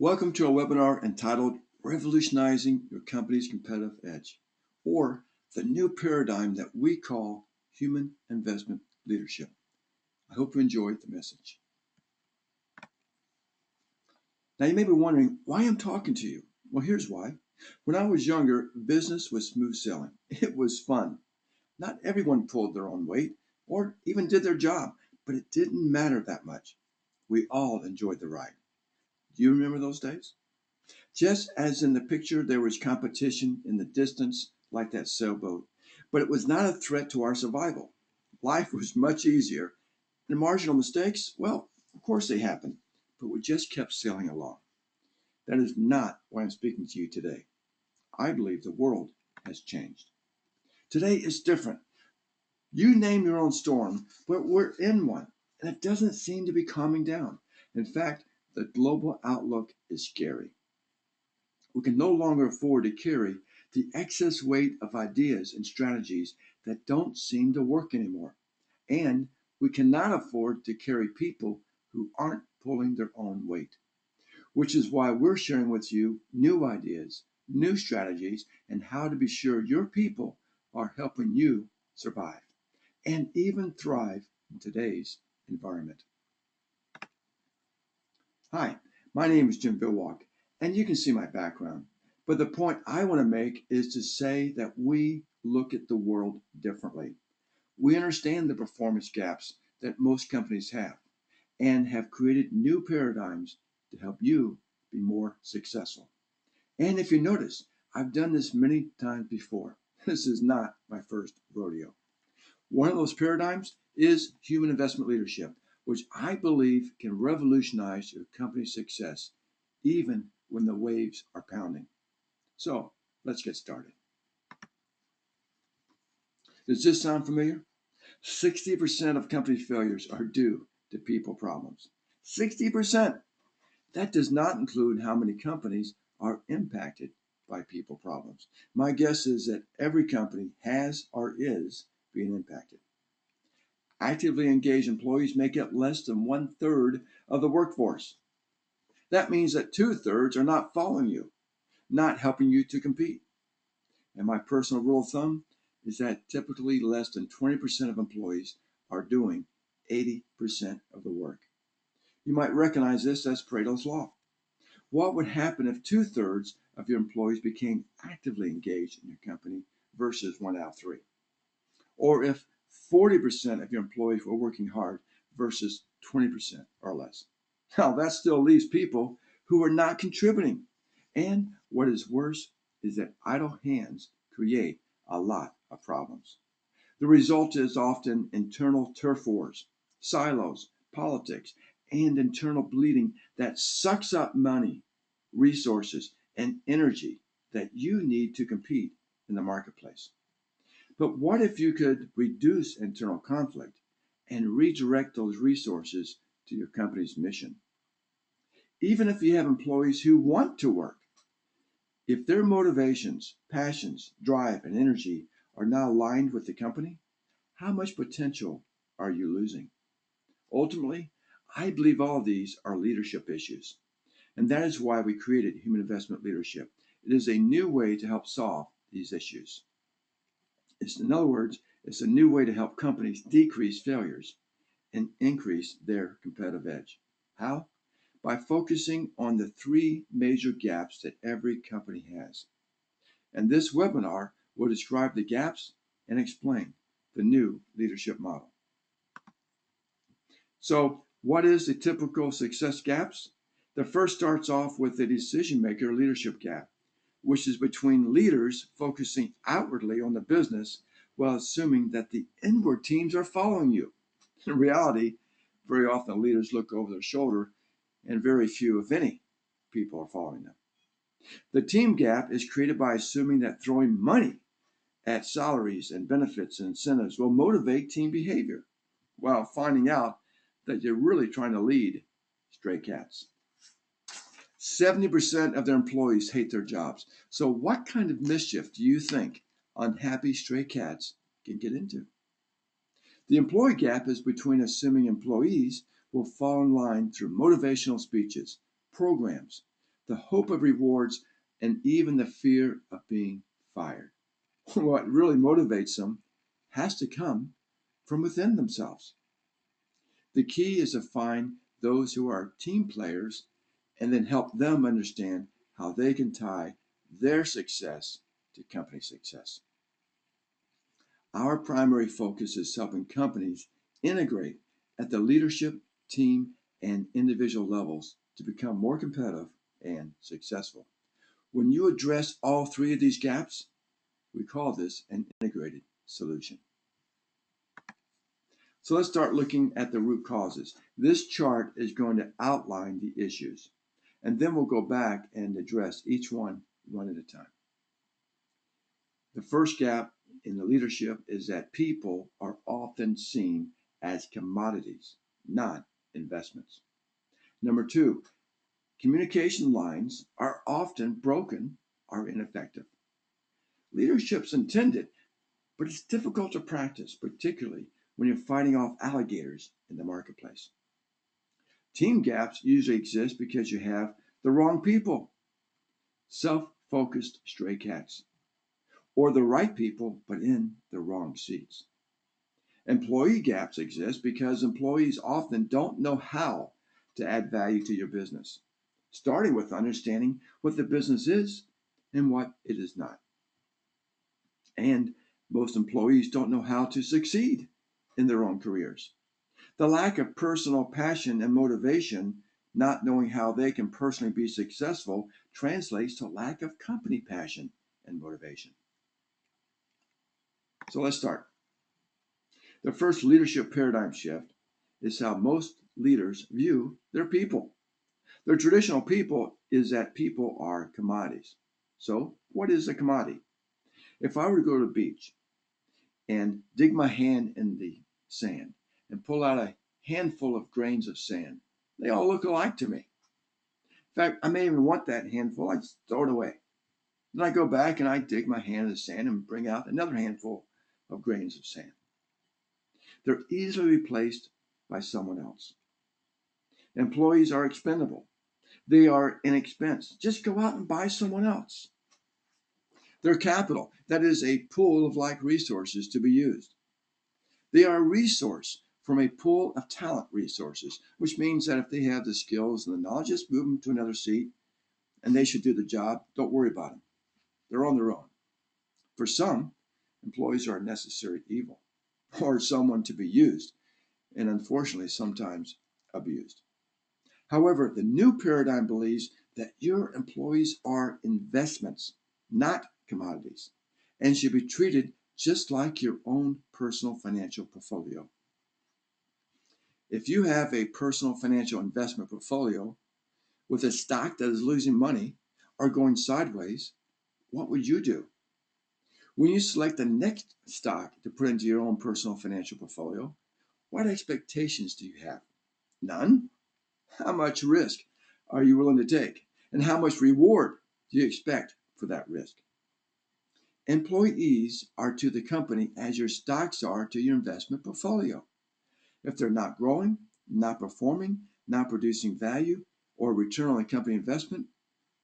Welcome to a webinar entitled Revolutionizing Your Company's Competitive Edge, or the new paradigm that we call human investment leadership. I hope you enjoyed the message. Now you may be wondering why I'm talking to you. Well, here's why. When I was younger, business was smooth sailing. It was fun. Not everyone pulled their own weight or even did their job, but it didn't matter that much. We all enjoyed the ride. Do you remember those days? Just as in the picture, there was competition in the distance, like that sailboat, but it was not a threat to our survival. Life was much easier, and marginal mistakes, well, of course they happened, but we just kept sailing along. That is not why I'm speaking to you today. I believe the world has changed. Today is different. You name your own storm, but we're in one, and it doesn't seem to be calming down. In fact, the global outlook is scary. We can no longer afford to carry the excess weight of ideas and strategies that don't seem to work anymore. And we cannot afford to carry people who aren't pulling their own weight, which is why we're sharing with you new ideas, new strategies, and how to be sure your people are helping you survive and even thrive in today's environment. Hi, my name is Jim Bilwalk, and you can see my background. But the point I want to make is to say that we look at the world differently. We understand the performance gaps that most companies have and have created new paradigms to help you be more successful. And if you notice, I've done this many times before. This is not my first rodeo. One of those paradigms is human investment leadership, which I believe can revolutionize your company's success, even when the waves are pounding. So let's get started. Does this sound familiar? 60% of company failures are due to people problems. 60%! That does not include how many companies are impacted by people problems. My guess is that every company has or is being impacted. Actively engaged employees make up less than 1/3 of the workforce. That means that 2/3 are not following you, not helping you to compete. And my personal rule of thumb is that typically less than 20% of employees are doing 80% of the work. You might recognize this as Pareto's Law. What would happen if 2/3 of your employees became actively engaged in your company versus 1 out of 3? Or if 40% of your employees were working hard versus 20% or less. Now, that still leaves people who are not contributing. And what is worse is that idle hands create a lot of problems. The result is often internal turf wars, silos, politics, and internal bleeding that sucks up money, resources, and energy that you need to compete in the marketplace. But what if you could reduce internal conflict and redirect those resources to your company's mission? Even if you have employees who want to work, if their motivations, passions, drive, and energy are not aligned with the company, how much potential are you losing? Ultimately, I believe all of these are leadership issues. And that is why we created Human Investment Leadership. It is a new way to help solve these issues. In other words, it's a new way to help companies decrease failures and increase their competitive edge. How? By focusing on the 3 major gaps that every company has. And this webinar will describe the gaps and explain the new leadership model. So, what is the typical success gaps? The first starts off with the decision maker leadership gap, which is between leaders focusing outwardly on the business while assuming that the inward teams are following you. In reality, very often leaders look over their shoulder and very few, if any, people are following them. The team gap is created by assuming that throwing money at salaries and benefits and incentives will motivate team behavior, while finding out that you're really trying to lead stray cats. 70% of their employees hate their jobs. So what kind of mischief do you think unhappy stray cats can get into? The employee gap is between assuming employees will fall in line through motivational speeches, programs, the hope of rewards, and even the fear of being fired. What really motivates them has to come from within themselves. The key is to find those who are team players and then help them understand how they can tie their success to company success. Our primary focus is helping companies integrate at the leadership, team, and individual levels to become more competitive and successful. When you address all three of these gaps, we call this an integrated solution. So let's start looking at the root causes. This chart is going to outline the issues, and then we'll go back and address each one at a time. The first gap in the leadership is that people are often seen as commodities, not investments. Number two, communication lines are often broken or ineffective. Leadership's intended, but it's difficult to practice, particularly when you're fighting off alligators in the marketplace. Team gaps usually exist because you have the wrong people, self-focused stray cats, or the right people but in the wrong seats. Employee gaps exist because employees often don't know how to add value to your business, starting with understanding what the business is and what it is not. And most employees don't know how to succeed in their own careers. The lack of personal passion and motivation, not knowing how they can personally be successful, translates to lack of company passion and motivation. So let's start. The first leadership paradigm shift is how most leaders view their people. Their traditional people is that people are commodities. So what is a commodity? If I were to go to the beach and dig my hand in the sand and pull out a handful of grains of sand, they all look alike to me. In fact, I may even want that handful, I just throw it away. Then I go back and I dig my hand in the sand and bring out another handful of grains of sand. They're easily replaced by someone else. Employees are expendable. They are an expense. Just go out and buy someone else. They're capital. That is a pool of like resources to be used. They are a resource from a pool of talent resources, which means that if they have the skills and the knowledge, just move them to another seat and they should do the job. Don't worry about them. They're on their own. For some, employees are a necessary evil or someone to be used and unfortunately sometimes abused. However, the new paradigm believes that your employees are investments, not commodities, and should be treated just like your own personal financial portfolio. If you have a personal financial investment portfolio with a stock that is losing money or going sideways, what would you do? When you select the next stock to put into your own personal financial portfolio, what expectations do you have? None? How much risk are you willing to take? And how much reward do you expect for that risk? Employees are to the company as your stocks are to your investment portfolio. If they're not growing, not performing, not producing value or return on the company investment,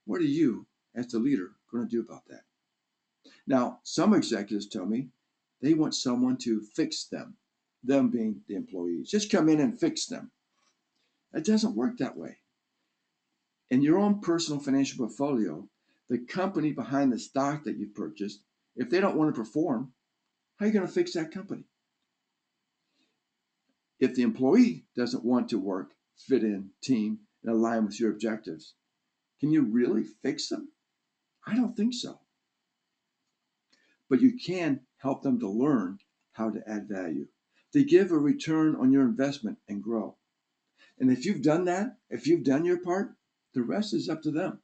what are you, as the leader, going to do about that? Now, some executives tell me they want someone to fix them being the employees. Just come in and fix them. It doesn't work that way. In your own personal financial portfolio, the company behind the stock that you've purchased, if they don't want to perform, how are you going to fix that company? If the employee doesn't want to work, fit in, team, and align with your objectives, can you really fix them? I don't think so. But you can help them to learn how to add value, to give a return on your investment and grow. And if you've done that, if you've done your part, the rest is up to them.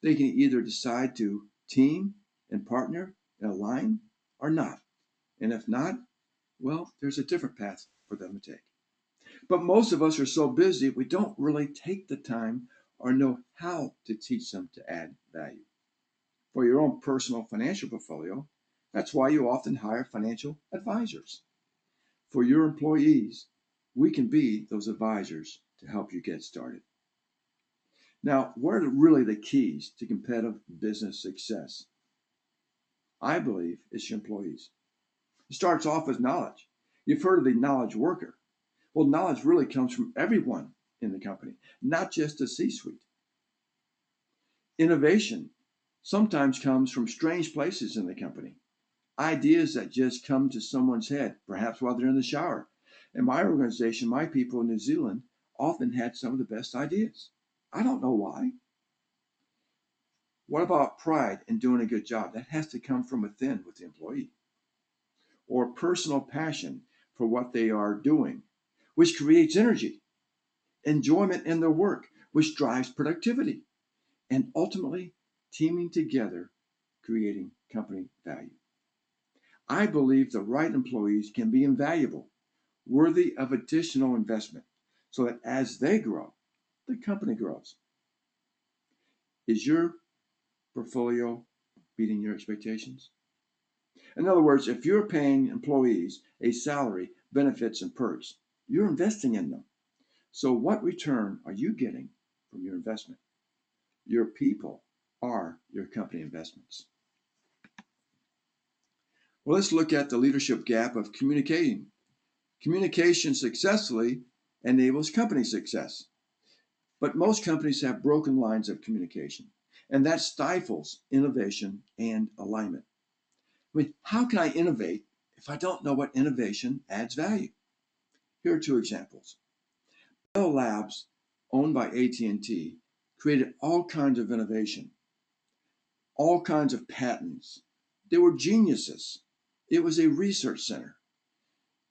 They can either decide to team and partner and align or not. And if not, well, there's a different path for them to take. But most of us are so busy, we don't really take the time or know how to teach them to add value. For your own personal financial portfolio, that's why you often hire financial advisors. For your employees, we can be those advisors to help you get started. Now, what are really the keys to competitive business success? I believe it's your employees. It starts off with knowledge. You've heard of the knowledge worker. Well, knowledge really comes from everyone in the company, not just the C-suite. Innovation sometimes comes from strange places in the company. Ideas that just come to someone's head, perhaps while they're in the shower. In my organization, my people in New Zealand often had some of the best ideas. I don't know why. What about pride in doing a good job? That has to come from within with the employee. Or personal passion for what they are doing, which creates energy, enjoyment in their work, which drives productivity, and ultimately teaming together, creating company value. I believe the right employees can be invaluable, worthy of additional investment, so that as they grow, the company grows. Is your portfolio meeting your expectations? In other words, if you're paying employees a salary, benefits, and perks, you're investing in them. So, what return are you getting from your investment? Your people are your company investments. Well, let's look at the leadership gap of communicating. Communication successfully enables company success. But most companies have broken lines of communication, and that stifles innovation and alignment. I mean, how can I innovate if I don't know what innovation adds value? Here are two examples. Bell Labs, owned by AT&T, created all kinds of innovation, all kinds of patents. They were geniuses. It was a research center.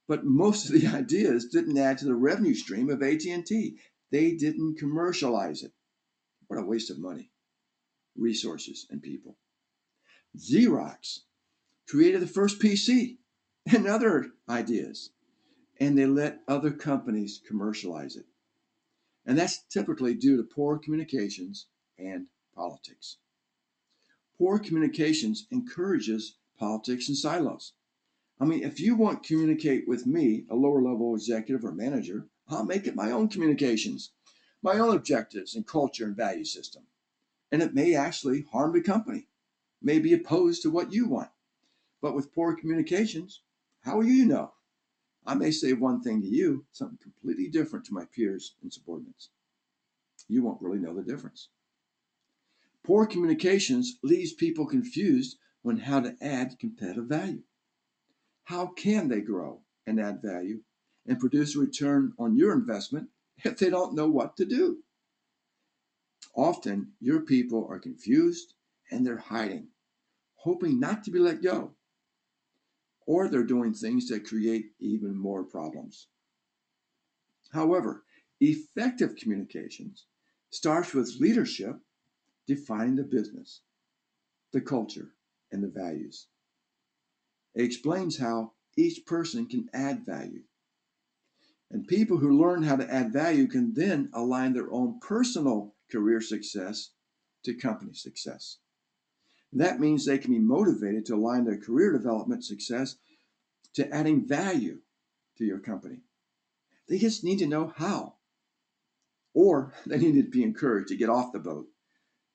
But most of the ideas didn't add to the revenue stream of AT&T. They didn't commercialize it. What a waste of money, resources, and people. Xerox created the first PC and other ideas, and they let other companies commercialize it. And that's typically due to poor communications and politics. Poor communications encourages politics and silos. I mean, if you want to communicate with me, a lower level executive or manager, I'll make it my own communications, my own objectives and culture and value system. And it may actually harm the company, may be opposed to what you want. But with poor communications, how will you know? I may say one thing to you, something completely different to my peers and subordinates. You won't really know the difference. Poor communications leaves people confused on how to add competitive value. How can they grow and add value and produce a return on your investment if they don't know what to do? Often, your people are confused and they're hiding, hoping not to be let go, or they're doing things that create even more problems. However, effective communications starts with leadership defining the business, the culture, and the values. It explains how each person can add value. And people who learn how to add value can then align their own personal career success to company success. That means they can be motivated to align their career development success to adding value to your company. They just need to know how, or they need to be encouraged to get off the boat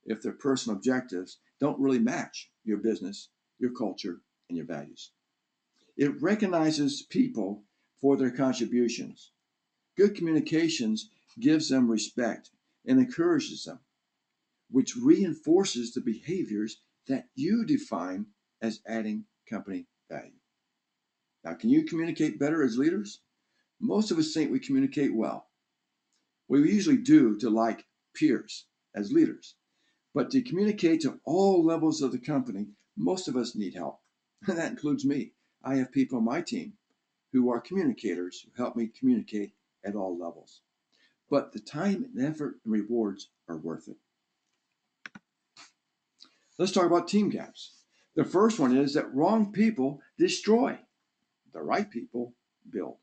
if their personal objectives don't really match your business, your culture, and your values. It recognizes people for their contributions. Good communications gives them respect and encourages them, which reinforces the behaviors that you define as adding company value. Now, can you communicate better as leaders? Most of us think we communicate well. We usually do to like peers as leaders. But to communicate to all levels of the company, most of us need help. And that includes me. I have people on my team who are communicators who help me communicate at all levels. But the time and effort and rewards are worth it. Let's talk about team gaps. The first one is that wrong people destroy, the right people build.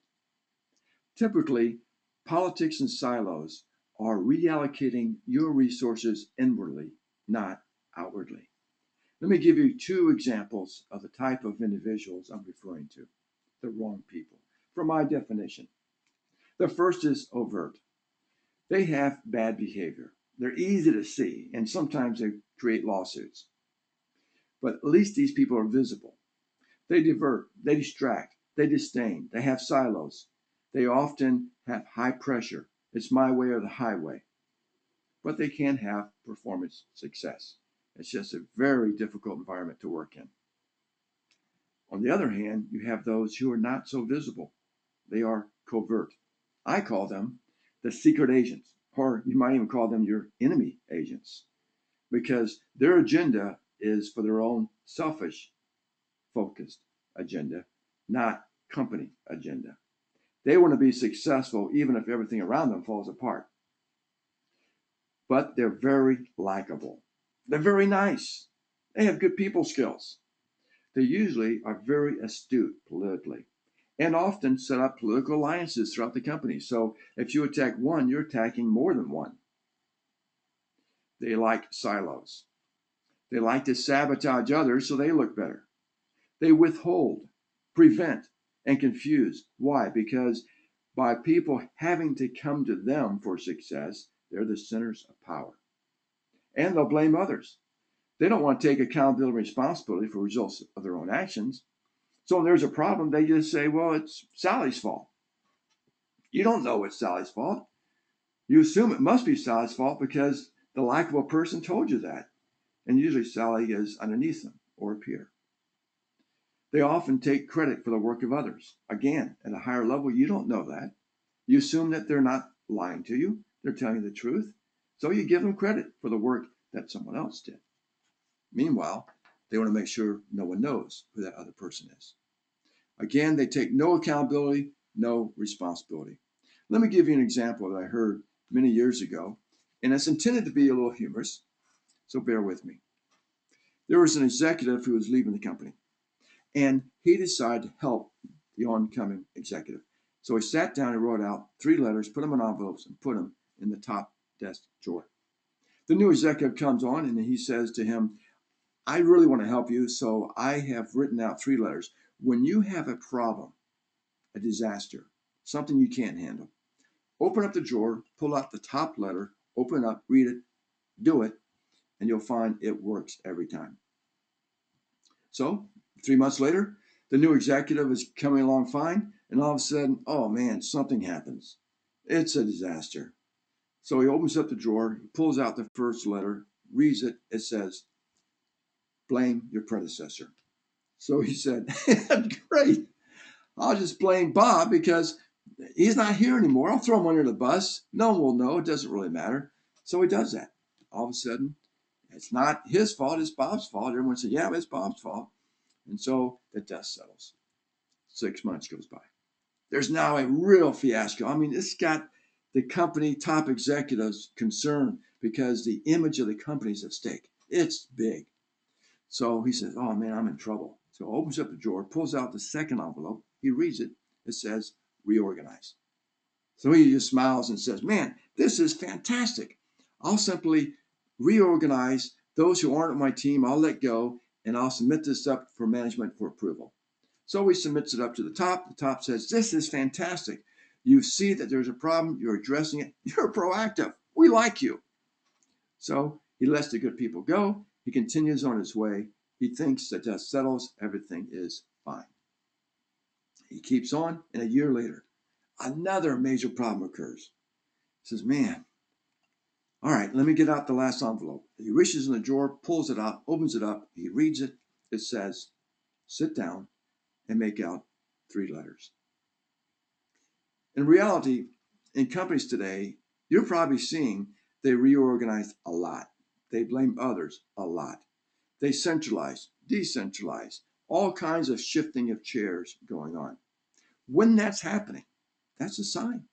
Typically, politics and silos are reallocating your resources inwardly, not outwardly. Let me give you two examples of the type of individuals I'm referring to, the wrong people, from my definition. The first is overt. They have bad behavior. They're easy to see, and sometimes they create lawsuits. But at least these people are visible. They divert, they distract, they disdain, they have silos. They often have high pressure. It's my way or the highway. But they can have performance success. It's just a very difficult environment to work in. On the other hand, you have those who are not so visible. They are covert. I call them the secret agents, or you might even call them your enemy agents, because their agenda is for their own selfish focused agenda, not company agenda. They want to be successful even if everything around them falls apart. But they're very likable. They're very nice. They have good people skills. They usually are very astute politically and often set up political alliances throughout the company. So if you attack one, you're attacking more than one. They like silos. They like to sabotage others so they look better. They withhold, prevent, and confuse. Why? Because by people having to come to them for success, they're the centers of power. And they'll blame others. They don't want to take accountability and responsibility for results of their own actions. So when there's a problem, they just say, well, it's Sally's fault. You don't know it's Sally's fault. You assume it must be Sally's fault because the likable person told you that. And usually Sally is underneath them or a peer. They often take credit for the work of others. Again, at a higher level, you don't know that. You assume that they're not lying to you, they're telling you the truth. So you give them credit for the work that someone else did. Meanwhile, they want to make sure no one knows who that other person is. Again, they take no accountability, no responsibility. Let me give you an example that I heard many years ago, and it's intended to be a little humorous, so bear with me. There was an executive who was leaving the company, and he decided to help the oncoming executive. So he sat down and wrote out 3 letters, put them in envelopes, and put them in the top desk drawer. The new executive comes on and he says to him, I really want to help you, so I have written out 3 letters. When you have a problem, a disaster, something you can't handle, open up the drawer, pull out the top letter, open it up, read it, do it, and you'll find it works every time. So 3 months later, the new executive is coming along fine, and all of a sudden, oh man, something happens. It's a disaster. So he opens up the drawer, he pulls out the first letter, reads it. It says, blame your predecessor. So he said, great. I'll just blame Bob because he's not here anymore. I'll throw him under the bus. No one will know. It doesn't really matter. So he does that. All of a sudden, it's not his fault. It's Bob's fault. Everyone said, yeah, it's Bob's fault. And so the dust settles. 6 months goes by. There's now a real fiasco. I mean, it's got the company top executives concerned because the image of the company is at stake. It's big. So he says, oh man, I'm in trouble. So opens up the drawer, pulls out the second envelope. He reads it. It says, reorganize. So he just smiles and says, man, this is fantastic. I'll simply reorganize those who aren't on my team. I'll let go and I'll submit this up for management for approval. So he submits it up to the top. The top says, this is fantastic. You see that there's a problem. You're addressing it. You're proactive. We like you. So he lets the good people go. He continues on his way. He thinks that dust settles. Everything is fine. He keeps on, and a year later, another major problem occurs. He says, man, all right, let me get out the last envelope. He reaches in the drawer, pulls it out, opens it up. He reads it. It says, sit down and make out 3 letters. In reality, in companies today, you're probably seeing they reorganize a lot. They blame others a lot. They centralize, decentralize, all kinds of shifting of chairs going on. When that's happening, that's a sign.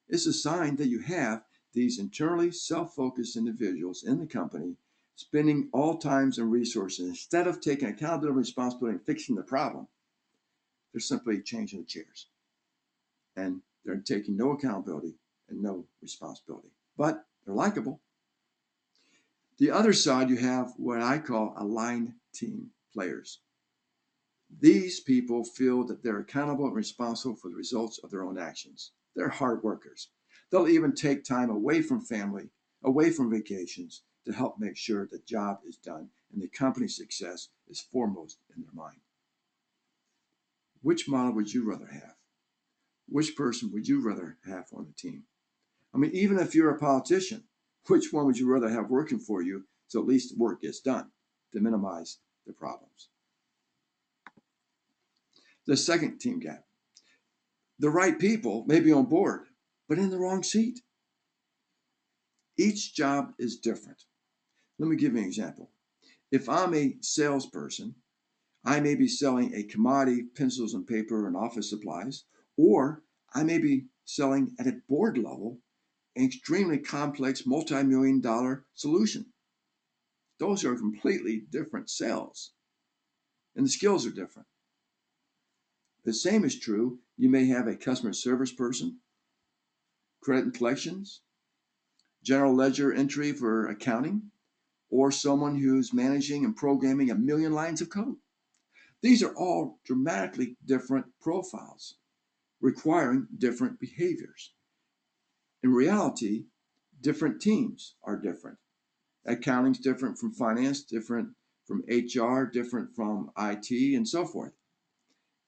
It's a sign that you have these internally self-focused individuals in the company spending all times and resources. Instead of taking accountability and responsibility and fixing the problem, they're simply changing the chairs. And they're taking no accountability and no responsibility. But they're likable. The other side, you have what I call aligned team players. These people feel that they're accountable and responsible for the results of their own actions. They're hard workers. They'll even take time away from family away from vacations to help make sure the job is done and the company's success is foremost in their mind. Which model would you rather have? Which person would you rather have on the team? I mean, even if you're a politician, which one would you rather have working for you so at least the work gets done to minimize the problems? The second team gap. The right people may be on board, but in the wrong seat. Each job is different. Let me give you an example. If I'm a salesperson, I may be selling a commodity, pencils and paper and office supplies, or I may be selling at a board level an extremely complex multi-million dollar solution. Those are completely different sales, and the skills are different. The same is true. You may have a customer service person, credit and collections, general ledger entry for accounting, or someone who's managing and programming a million lines of code. These are all dramatically different profiles, requiring different behaviors. In reality, different teams are different. Accounting's different from finance, different from HR, different from IT, and so forth.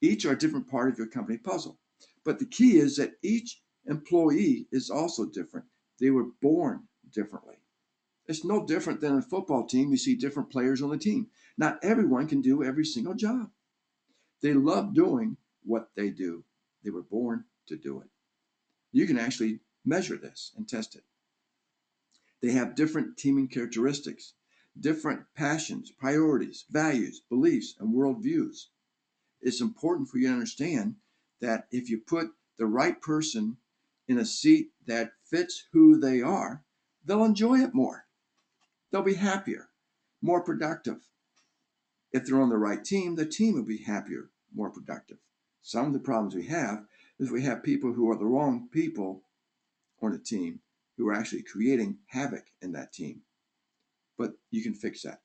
Each are a different part of your company puzzle. But the key is that each employee is also different. They were born differently. It's no different than a football team. You see different players on the team. Not everyone can do every single job. They love doing what they do. They were born to do it. You can actually measure this and test it. They have different teaming characteristics, different passions, priorities, values, beliefs, and worldviews. It's important for you to understand that if you put the right person in a seat that fits who they are, they'll enjoy it more. They'll be happier, more productive. If they're on the right team, the team will be happier, more productive. Some of the problems we have is we have people who are the wrong people on a team who are actually creating havoc in that team. But you can fix that.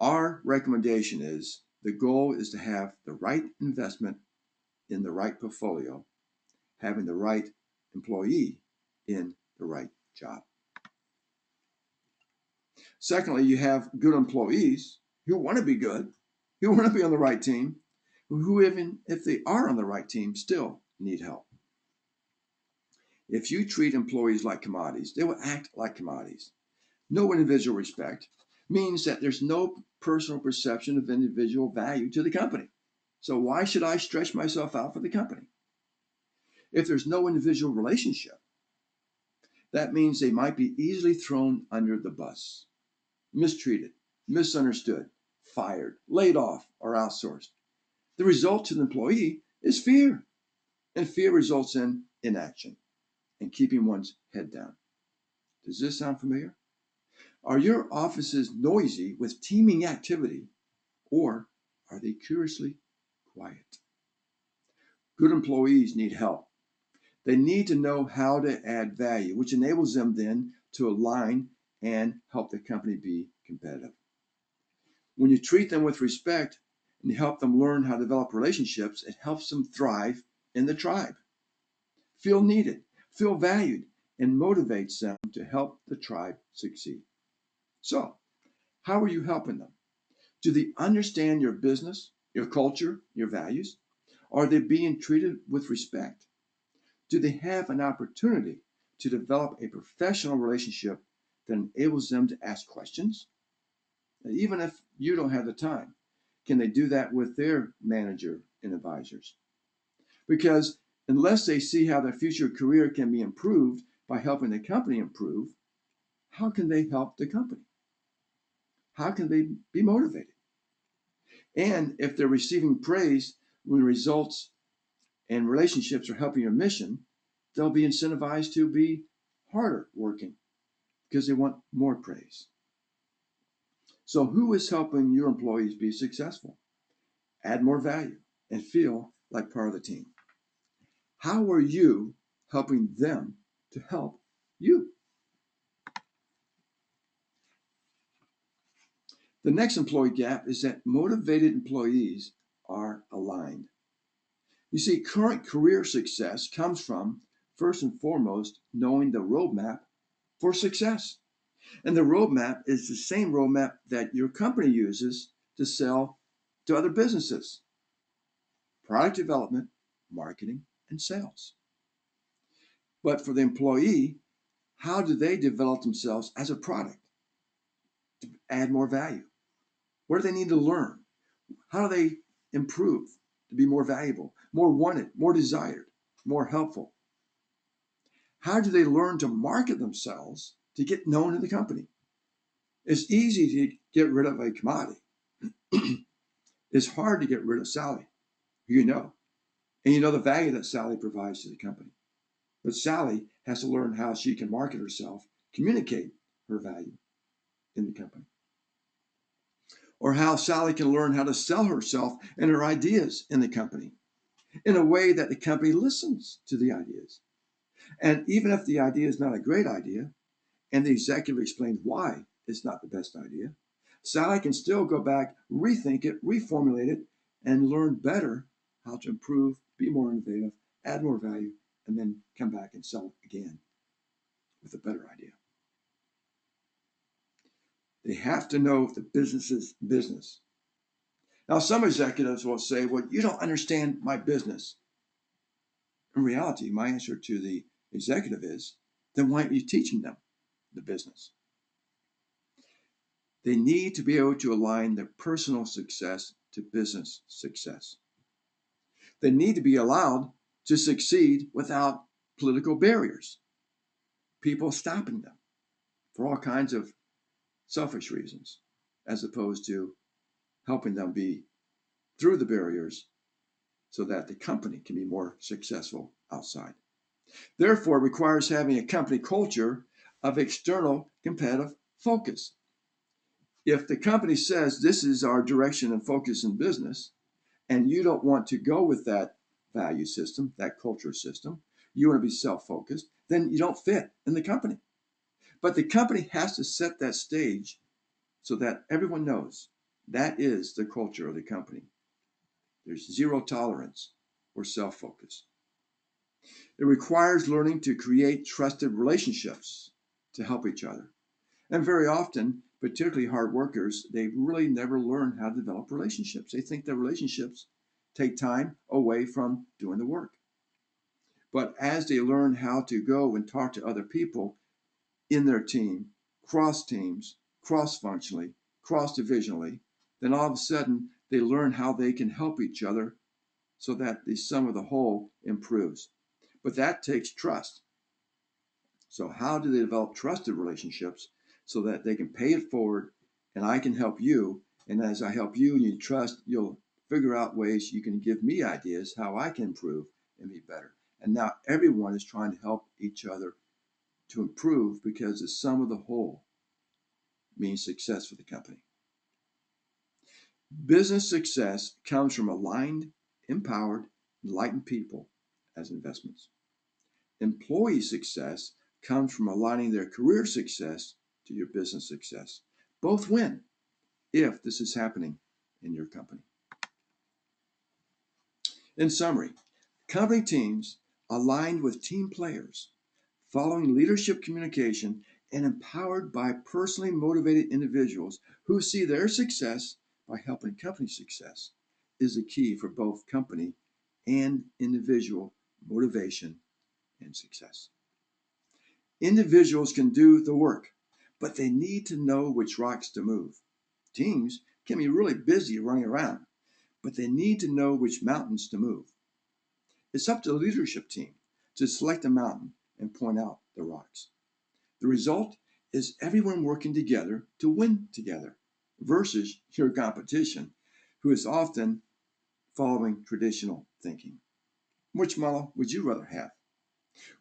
Our recommendation is the goal is to have the right investment in the right portfolio, having the right employee in the right job. Secondly, you have good employees who want to be good, who want to be on the right team, who even if they are on the right team still need help. If you treat employees like commodities, they will act like commodities. No individual respect means that there's no personal perception of individual value to the company. So why should I stretch myself out for the company? If there's no individual relationship, that means they might be easily thrown under the bus, mistreated, misunderstood, fired, laid off, or outsourced. The result to the employee is fear, and fear results in inaction and keeping one's head down. Does this sound familiar? Are your offices noisy with teaming activity, or are they curiously quiet? Good employees need help. They need to know how to add value, which enables them then to align and help the company be competitive. When you treat them with respect and you help them learn how to develop relationships, it helps them thrive in the tribe, feel needed, feel valued, and motivates them to help the tribe succeed. So, how are you helping them? Do they understand your business, your culture, your values? Are they being treated with respect? Do they have an opportunity to develop a professional relationship that enables them to ask questions? Even if you don't have the time, can they do that with their manager and advisors? Because unless they see how their future career can be improved by helping the company improve, how can they help the company? How can they be motivated? And if they're receiving praise when results and relationships are helping your mission, they'll be incentivized to be harder working because they want more praise. So, who is helping your employees be successful, add more value, and feel like part of the team? How are you helping them to help you? The next employee gap is that motivated employees are aligned. You see, current career success comes from, first and foremost, knowing the roadmap for success. And the roadmap is the same roadmap that your company uses to sell to other businesses: product development, marketing, and sales. But for the employee, how do they develop themselves as a product to add more value? What do they need to learn? How do they improve to be more valuable, more wanted, more desired, more helpful? How do they learn to market themselves to get known in the company? It's easy to get rid of a commodity. It's hard to get rid of Sally, who you know, and you know the value that Sally provides to the company. But Sally has to learn how she can market herself, communicate her value in the company, or how Sally can learn how to sell herself and her ideas in the company in a way that the company listens to the ideas. And even if the idea is not a great idea, and the executive explains why it's not the best idea, Sally can still go back, rethink it, reformulate it, and learn better how to improve, be more innovative, add more value, and then come back and sell it again with a better idea. They have to know the business's business. Now, some executives will say, well, you don't understand my business. In reality, my answer to the executive is, then why aren't you teaching them the business? They need to be able to align their personal success to business success. They need to be allowed to succeed without political barriers, people stopping them for all kinds of selfish reasons, as opposed to helping them be through the barriers so that the company can be more successful outside. Therefore, it requires having a company culture of external competitive focus. If the company says this is our direction and focus in business, and you don't want to go with that value system, that culture system, you want to be self-focused, then you don't fit in the company. But the company has to set that stage so that everyone knows that is the culture of the company. There's zero tolerance for self-focus. It requires learning to create trusted relationships to help each other. And very often, particularly hard workers, they really never learn how to develop relationships. They think that relationships take time away from doing the work. But as they learn how to go and talk to other people in their team, cross teams, cross-functionally, cross-divisionally, then all of a sudden they learn how they can help each other so that the sum of the whole improves. But that takes trust. So how do they develop trusted relationships so that they can pay it forward and I can help you? And as I help you and you trust, you'll figure out ways you can give me ideas how I can improve and be better. And now everyone is trying to help each other to improve because the sum of the whole means success for the company. Business success comes from aligned, empowered, enlightened people as investments. Employee success comes from aligning their career success to your business success. Both win if this is happening in your company. In summary, company teams aligned with team players, following leadership communication, and empowered by personally motivated individuals who see their success by helping company success is the key for both company and individual motivation and success. Individuals can do the work, but they need to know which rocks to move. Teams can be really busy running around, but they need to know which mountains to move. It's up to the leadership team to select a mountain and point out the rocks. The result is everyone working together to win together versus your competition, who is often following traditional thinking. Which model would you rather have?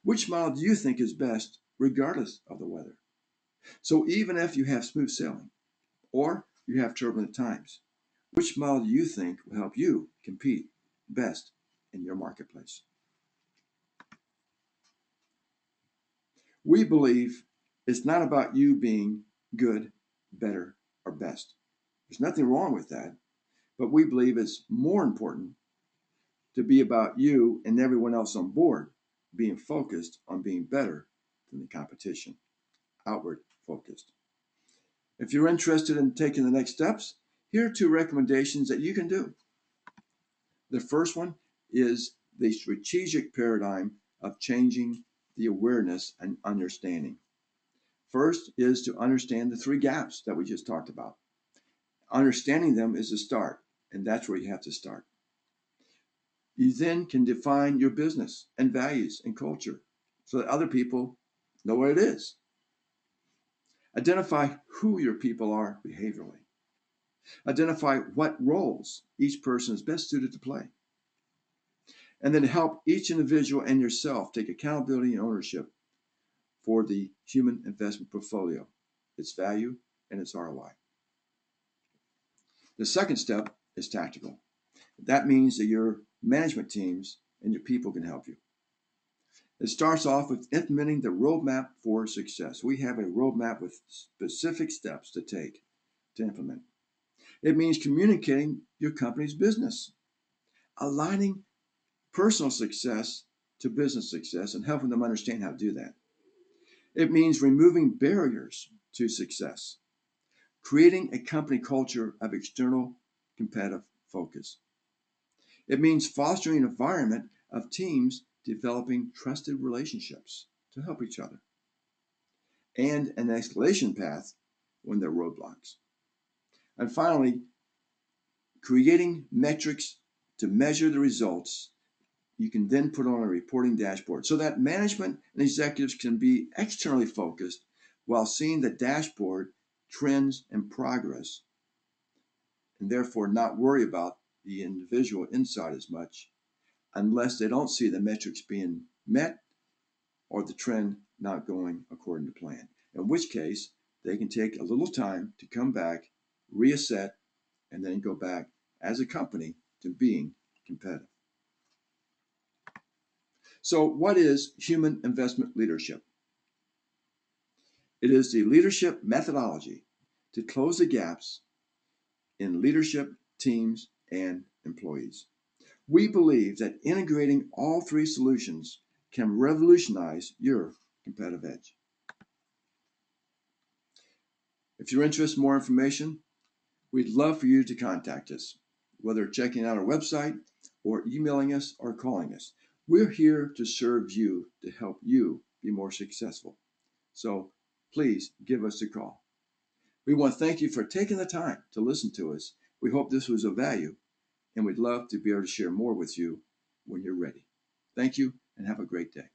Which model do you think is best regardless of the weather? So even if you have smooth sailing or you have turbulent times, which model do you think will help you compete best in your marketplace? We believe it's not about you being good, better, or best. There's nothing wrong with that, but we believe it's more important to be about you and everyone else on board being focused on being better than the competition. outward focused. If you're interested in taking the next steps, here are 2 recommendations that you can do. The first one is the strategic paradigm of changing the awareness and understanding. First is to understand the 3 gaps that we just talked about. Understanding them is a start, and that's where you have to start. You then can define your business and values and culture so that other people know what it is. Identify who your people are behaviorally. Identify what roles each person is best suited to play. And then help each individual and yourself take accountability and ownership for the human investment portfolio, its value, and its ROI. The second step is tactical. That means that your management teams and your people can help you. It starts off with implementing the roadmap for success. We have a roadmap with specific steps to take to implement. It means communicating your company's business, aligning personal success to business success, and helping them understand how to do that. It means removing barriers to success, creating a company culture of external competitive focus. It means fostering an environment of teams developing trusted relationships to help each other, and an escalation path when there are roadblocks. And finally, creating metrics to measure the results you can then put on a reporting dashboard so that management and executives can be externally focused while seeing the dashboard trends and progress, and therefore not worry about the individual inside as much unless they don't see the metrics being met or the trend not going according to plan, in which case they can take a little time to come back, reassess, and then go back as a company to being competitive. So what is human investment leadership? It is the leadership methodology to close the gaps in leadership, teams, and employees. We believe that integrating all 3 solutions can revolutionize your competitive edge. If you're interested in more information, we'd love for you to contact us, whether checking out our website or emailing us or calling us. We're here to serve you, to help you be more successful. So please give us a call. We want to thank you for taking the time to listen to us. We hope this was of value, and we'd love to be able to share more with you when you're ready. Thank you, and have a great day.